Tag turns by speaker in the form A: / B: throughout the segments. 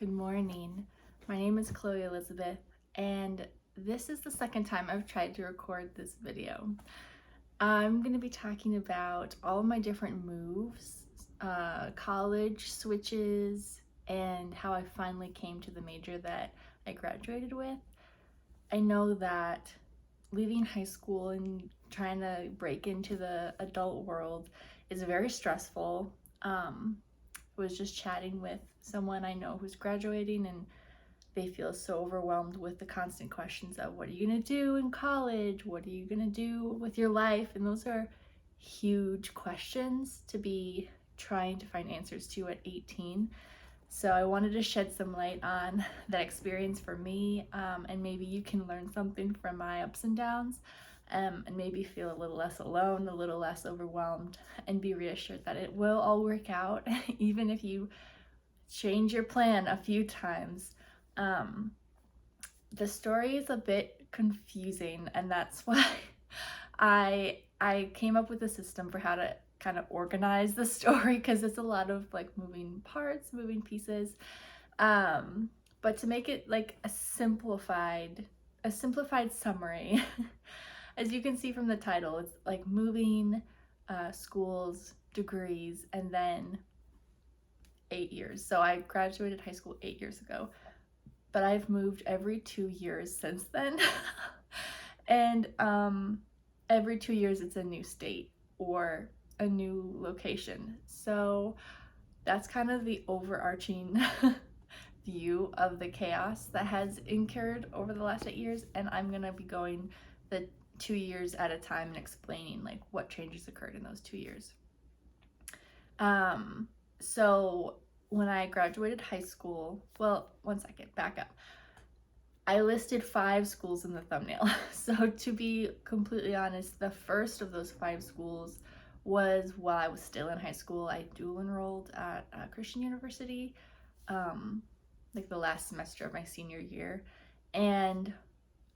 A: Good morning. My name is Chloe Elizabeth, and this is the second time I've tried to record this video. I'm going to be talking about all of my different moves, college switches, and how I finally came to the major that I graduated with. I know that leaving high school and trying to break into the adult world is very stressful. Was just chatting with someone I know who's graduating, and they feel so overwhelmed with the constant questions of what are you going to do in college? What are you going to do with your life? And those are huge questions to be trying to find answers to at 18. So I wanted to shed some light on that experience for me, and maybe you can learn something from my ups and downs, and maybe feel a little less alone, a little less overwhelmed, and be reassured that it will all work out, even if you change your plan a few times. The story is a bit confusing, and that's why I came up with a system for how to kind of organize the story, because it's a lot of like moving parts, moving pieces. But to make it like a simplified summary, as you can see from the title, it's like moving, schools, degrees, and then 8 years. So I graduated high school 8 years ago, but I've moved every 2 years since then. And every 2 years it's a new state or a new location. So that's kind of the overarching view of the chaos that has incurred over the last 8 years. And I'm gonna be going the 2 years at a time and explaining like what changes occurred in those 2 years. So when I graduated high school, well, one second, back up. I listed 5 schools in the thumbnail. So to be completely honest, the first of those 5 schools was while I was still in high school. I dual enrolled at Christian University, like the last semester of my senior year. And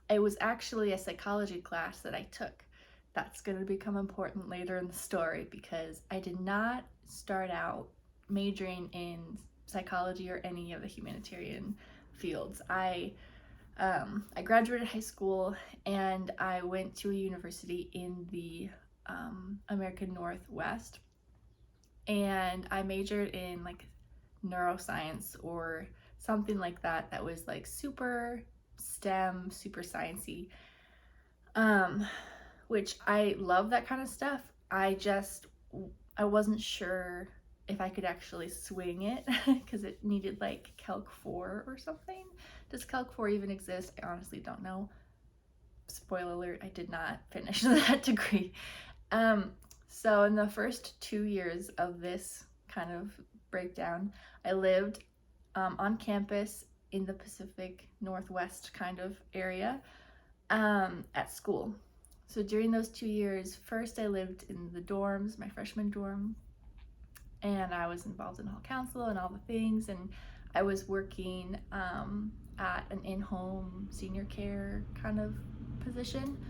A: it was actually a psychology class that I took. That's going to become important later in the story, because I did not start out majoring in psychology or any of the humanitarian fields. I graduated high school and I went to a university in the American Northwest, and I majored in like neuroscience or something like that, that was like super STEM, super sciencey, which I love that kind of stuff. I wasn't sure if I could actually swing it because it needed like Calc 4 or something. Does Calc 4 even exist? I honestly don't know. Spoiler alert, I did not finish that degree. So in the first 2 years of this kind of breakdown, I lived on campus in the Pacific Northwest kind of area, at school. So during those 2 years, first I lived in the dorms, my freshman dorm, and I was involved in hall council and all the things, and I was working at an in-home senior care kind of position,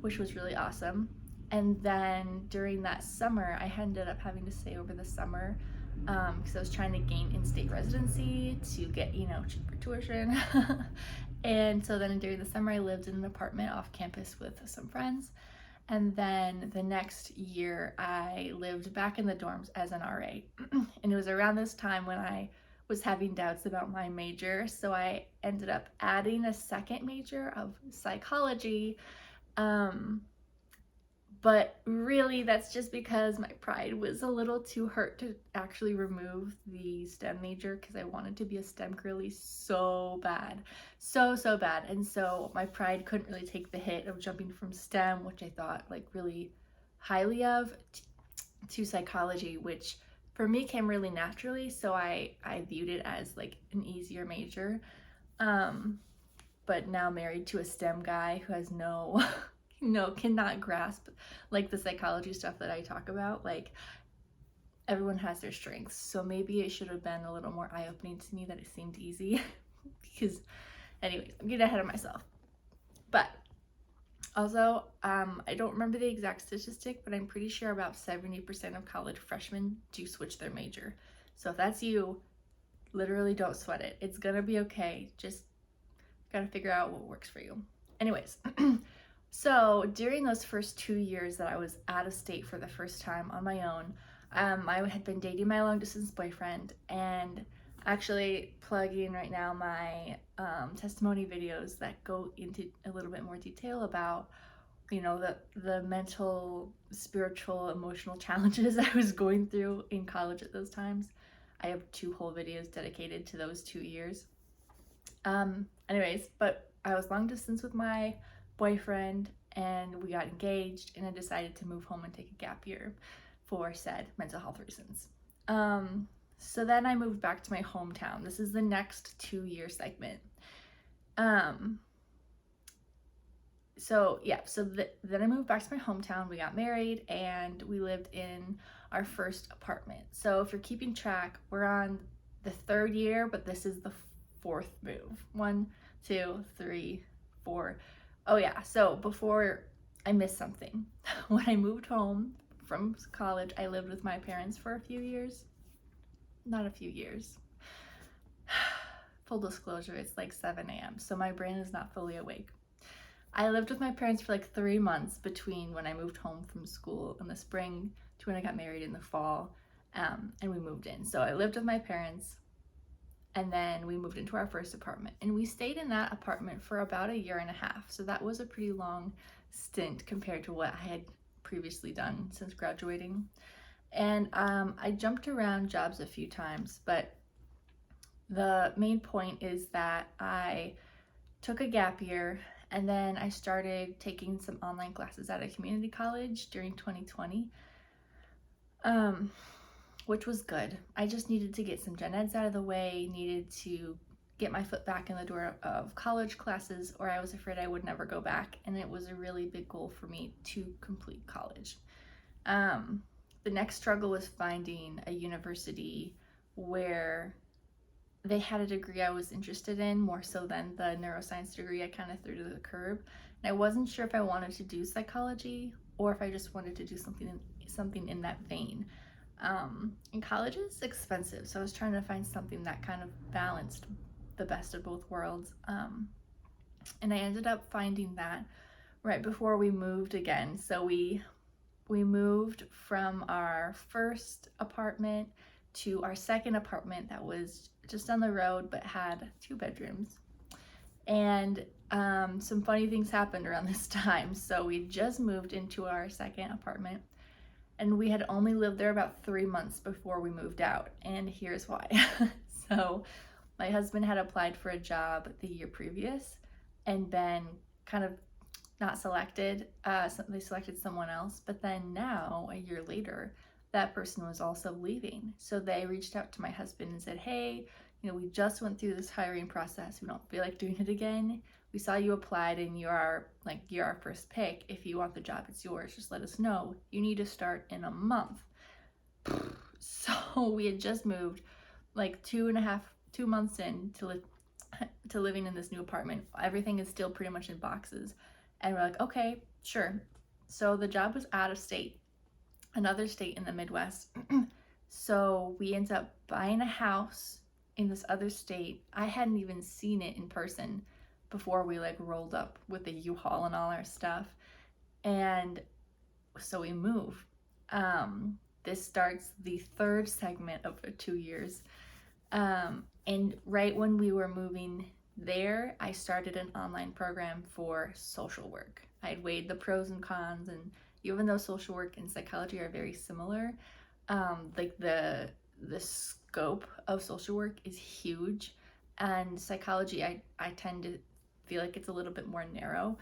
A: which was really awesome. And then during that summer, I ended up having to stay over the summer because I was trying to gain in-state residency to get, cheaper tuition. And so then during the summer, I lived in an apartment off campus with some friends. And then the next year, I lived back in the dorms as an RA. And it was around this time when I was having doubts about my major. So I ended up adding a second major of psychology. But really, that's just because my pride was a little too hurt to actually remove the STEM major, because I wanted to be a STEM girly so bad. So bad. And so my pride couldn't really take the hit of jumping from STEM, which I thought like really highly of, to psychology, which for me came really naturally. So I viewed it as like an easier major. But now married to a STEM guy who has cannot grasp like the psychology stuff that I talk about. Like, everyone has their strengths, so maybe it should have been a little more eye-opening to me that it seemed easy. Because anyways, I'm getting ahead of myself. But also, I don't remember the exact statistic, but I'm pretty sure about 70% of college freshmen do switch their major. So if that's you, Literally, don't sweat it. It's gonna be okay. Just gotta figure out what works for you. Anyways, so during those first 2 years that I was out of state for the first time on my own, I had been dating my long distance boyfriend, and actually plugging right now my testimony videos that go into a little bit more detail about, you know, the mental, spiritual, emotional challenges I was going through in college at those times. I have 2 whole videos dedicated to those 2 years. Anyways, but I was long distance with my boyfriend, and we got engaged, and I decided to move home and take a gap year for said mental health reasons. So then I moved back to my hometown. This is the next 2-year segment. Then I moved back to my hometown. We got married, and we lived in our first apartment. So if you're keeping track, we're on the 3rd year, but this is the 4th move. 1, 2, 3, 4. Oh yeah, so before I missed something. When I moved home from college, I lived with my parents for a few years. Not a few years. Full disclosure, it's like 7 a.m., so my brain is not fully awake. I lived with my parents for like 3 months between when I moved home from school in the spring to when I got married in the fall, and we moved in. So I lived with my parents, and then we moved into our first apartment, and we stayed in that apartment for about 1.5 years. So that was a pretty long stint compared to what I had previously done since graduating. And I jumped around jobs a few times, but the main point is that I took a gap year, and then I started taking some online classes at a community college during 2020, which was good. I just needed to get some gen eds out of the way, needed to get my foot back in the door of college classes, or I was afraid I would never go back, and it was a really big goal for me to complete college. The next struggle was finding a university where they had a degree I was interested in, more so than the neuroscience degree I kind of threw to the curb. And I wasn't sure if I wanted to do psychology or if I just wanted to do something in that vein. And college is expensive, so I was trying to find something that kind of balanced the best of both worlds. And I ended up finding that right before we moved again. So we moved from our first apartment to our second apartment that was just on the road but had 2 bedrooms. And some funny things happened around this time. So we just moved into our second apartment, and we had only lived there about 3 months before we moved out, and here's why. So my husband had applied for a job the year previous and been kind of not selected. They selected someone else, but then now, a year later, that person was also leaving. So they reached out to my husband and said, hey, we just went through this hiring process. We don't feel like doing it again. We saw you applied, and you're our first pick. If you want the job, it's yours. Just let us know. You need to start in a month. So we had just moved like 2 months in to living in this new apartment. Everything is still pretty much in boxes. And we're like, okay, sure. So the job was out of state, another state in the Midwest. So we ended up buying a house in this other state. I hadn't even seen it in person before we rolled up with the U-Haul and all our stuff. And so we move. This starts the 3rd segment of 2 years. And right when we were moving there, I started an online program for social work. I had weighed the pros and cons, and even though social work and psychology are very similar, the scope of social work is huge, and psychology I tend to feel like it's a little bit more narrow.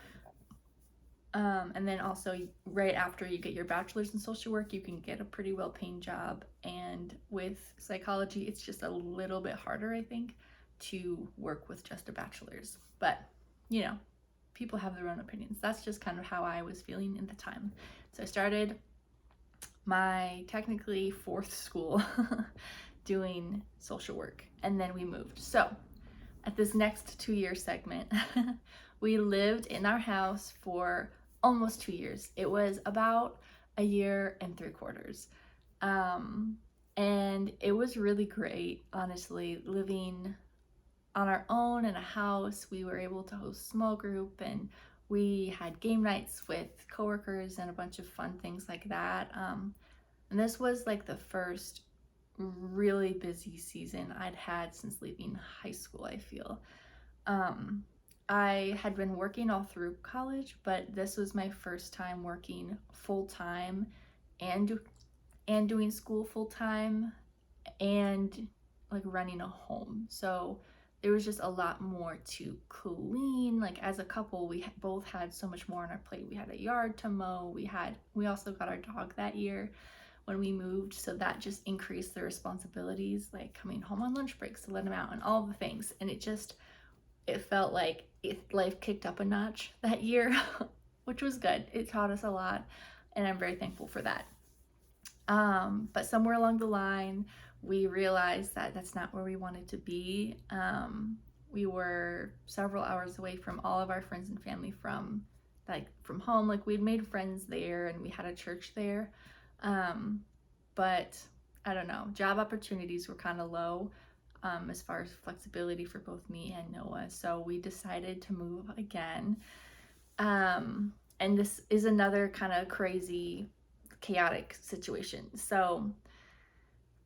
A: And then also right after you get your bachelor's in social work, you can get a pretty well-paying job, and with psychology it's just a little bit harder, I think, to work with just a bachelor's. But people have their own opinions. That's just kind of how I was feeling in the time. So I started my technically 4th school doing social work, and then we moved. So at this next 2-year segment, we lived in our house for almost 2 years. It was about 1.75 years. And it was really great, honestly, living on our own in a house. We were able to host small group, and we had game nights with coworkers and a bunch of fun things like that. And this was like the first really busy season I'd had since leaving high school, I feel. Um, I had been working all through college, but this was my first time working full time and doing school full time and like running a home. So there was just a lot more to clean. Like as a couple, we both had so much more on our plate. We had a yard to mow. We also got our dog that year when we moved, so that just increased the responsibilities, like coming home on lunch breaks to let him out and all the things. And it felt like life kicked up a notch that year, which was good. It taught us a lot, and I'm very thankful for that. But somewhere along the line, we realized that that's not where we wanted to be. We were several hours away from all of our friends and family from home. Like we'd made friends there and we had a church there. But I don't know, job opportunities were kind of low as far as flexibility for both me and Noah. So we decided to move again. And this is another kind of crazy, chaotic situation. So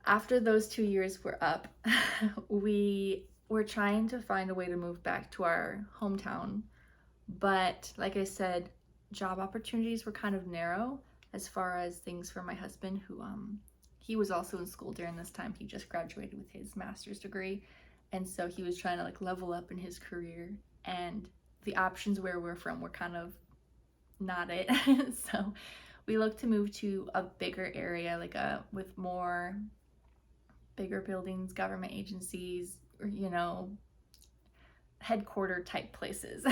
A: after those 2 years were up, we were trying to find a way to move back to our hometown. But like I said, job opportunities were kind of narrow as far as things for my husband, who he was also in school during this time. He just graduated with his master's degree, and so he was trying to like level up in his career, and the options where we're from were kind of not it. So we looked to move to a bigger area, like with more bigger buildings, government agencies, or, headquarter type places.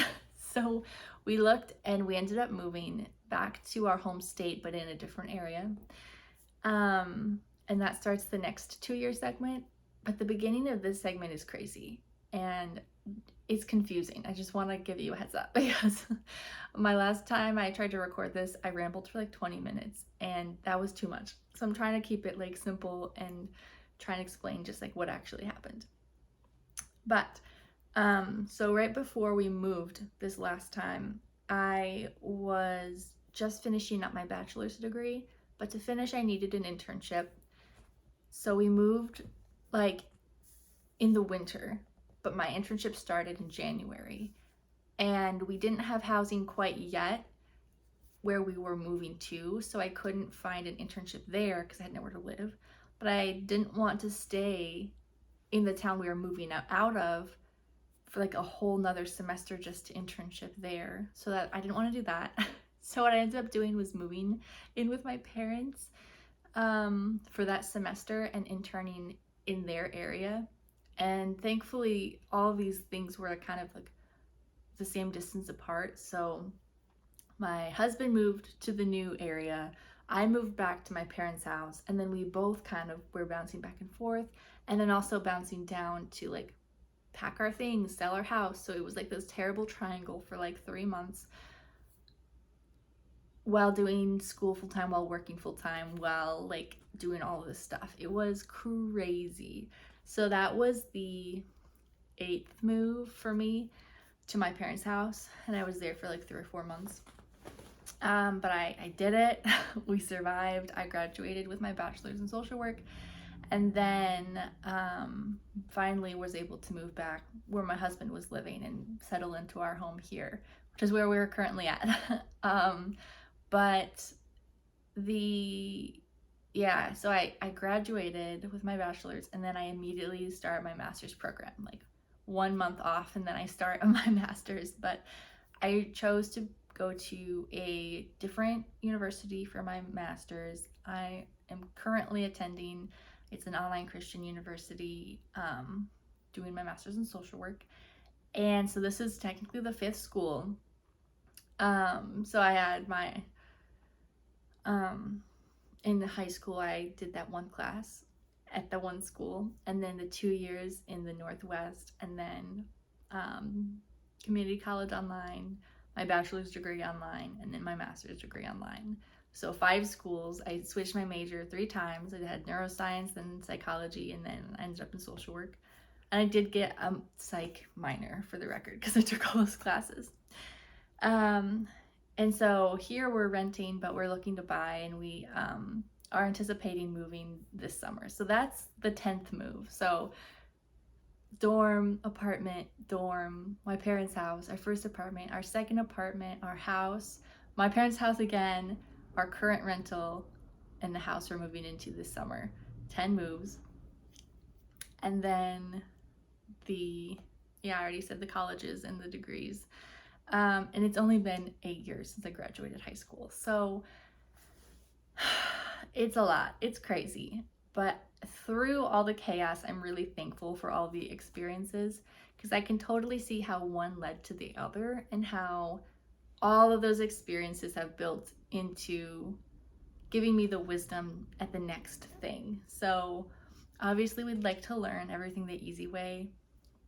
A: So we looked and we ended up moving back to our home state, but in a different area. And that starts the next 2-year segment. But the beginning of this segment is crazy and it's confusing. I just want to give you a heads up because my last time I tried to record this, I rambled for like 20 minutes and that was too much. So I'm trying to keep it like simple and trying to explain just like what actually happened. But so right before we moved this last time, I was just finishing up my bachelor's degree, but to finish I needed an internship. So we moved like in the winter, but my internship started in January, and we didn't have housing quite yet where we were moving to, so I couldn't find an internship there because I had nowhere to live. But I didn't want to stay in the town we were moving out of for like a whole nother semester just to internship there, so that I didn't want to do that. So what I ended up doing was moving in with my parents for that semester and interning in their area. And thankfully all of these things were kind of like the same distance apart. So my husband moved to the new area, I moved back to my parents' house, and then we both kind of were bouncing back and forth, and then also bouncing down to like pack our things, sell our house. So it was like this terrible triangle for like 3 months while doing school full-time, while working full-time, while like doing all of this stuff. It was crazy. So that was the 8th move for me to my parents' house, and I was there for like 3 or 4 months. But I did it. We survived. I graduated with my bachelor's in social work, and then finally was able to move back where my husband was living and settle into our home here, which is where we're currently at. But so I graduated with my bachelor's, and then I immediately start my master's program, like 1 month off, and then I start my master's. But I chose to go to a different university for my master's. I am currently attending, it's an online Christian university, doing my master's in social work. And so this is technically the 5th school. So I had my, in high school, I did that one class at the one school, and then the 2 years in the Northwest, and then community college online, my bachelor's degree online, and then my master's degree online. So 5 schools. I switched my major 3 times. I had neuroscience, then psychology, and then I ended up in social work. And I did get a psych minor, for the record, because I took all those classes. And so here we're renting, but we're looking to buy, and we are anticipating moving this summer. So that's the 10th move. So dorm, apartment, dorm, my parents' house, our first apartment, our second apartment, our house, my parents' house again, our current rental, and the house we're moving into this summer. 10 moves. And then I already said the colleges and the degrees. And it's only been 8 years since I graduated high school. So it's a lot. It's crazy. But through all the chaos, I'm really thankful for all the experiences, because I can totally see how one led to the other and how all of those experiences have built into giving me the wisdom at the next thing. So obviously we'd like to learn everything the easy way,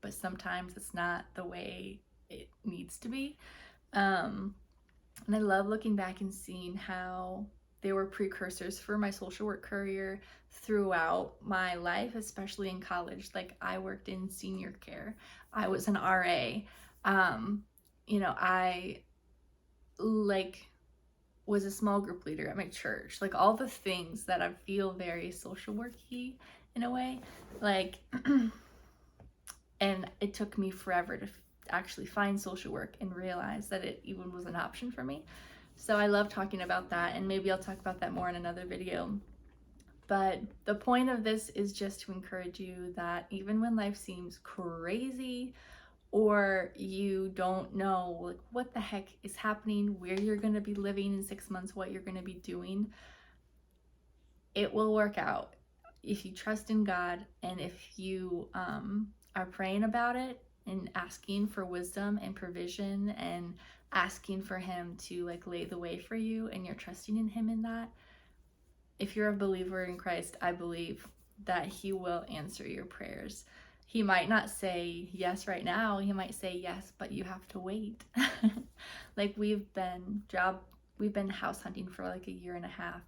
A: but sometimes it's not the way it needs to be. And I love looking back and seeing how they were precursors for my social work career throughout my life, especially in college. Like, I worked in senior care, I was an RA. I was a small group leader at my church, like all the things that I feel very social worky in a way, like and it took me forever to actually find social work and realize that it even was an option for me. So I love talking about that, and maybe I'll talk about that more in another video. But the point of this is just to encourage you that even when life seems crazy, or you don't know like what the heck is happening, where you're going to be living in 6 months, what you're going to be doing, it will work out if you trust in God, and if you are praying about it and asking for wisdom and provision and asking for him to like lay the way for you, and you're trusting in him in that. If you're a believer in Christ, I believe that he will answer your prayers. He might not say yes right now. He might say yes, but you have to wait. Like, we've been house hunting for like a year and a half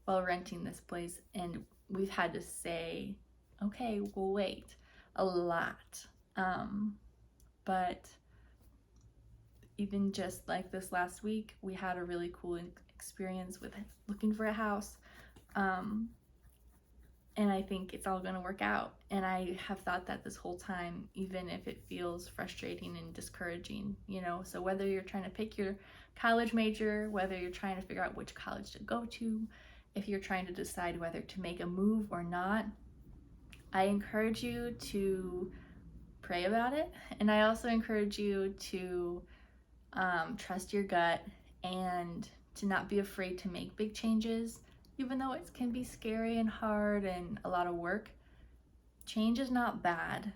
A: while renting this place, and we've had to say, okay, we'll wait a lot. But even just like this last week, we had a really cool experience with looking for a house. And I think it's all going to work out. And I have thought that this whole time, even if it feels frustrating and discouraging, So whether you're trying to pick your college major, whether you're trying to figure out which college to go to, if you're trying to decide whether to make a move or not, I encourage you to pray about it. And I also encourage you to trust your gut and to not be afraid to make big changes. Even though it can be scary and hard and a lot of work, change is not bad.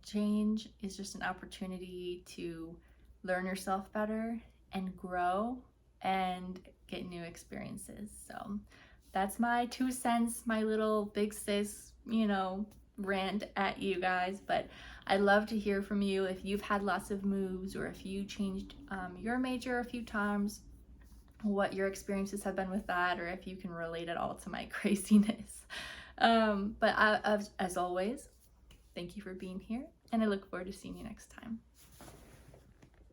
A: Change is just an opportunity to learn yourself better and grow and get new experiences. So that's my 2 cents, my little big sis, rant at you guys. But I'd love to hear from you if you've had lots of moves, or if you changed your major a few times, what your experiences have been with that, or if you can relate it all to my craziness. But as always, thank you for being here, and I look forward to seeing you next time.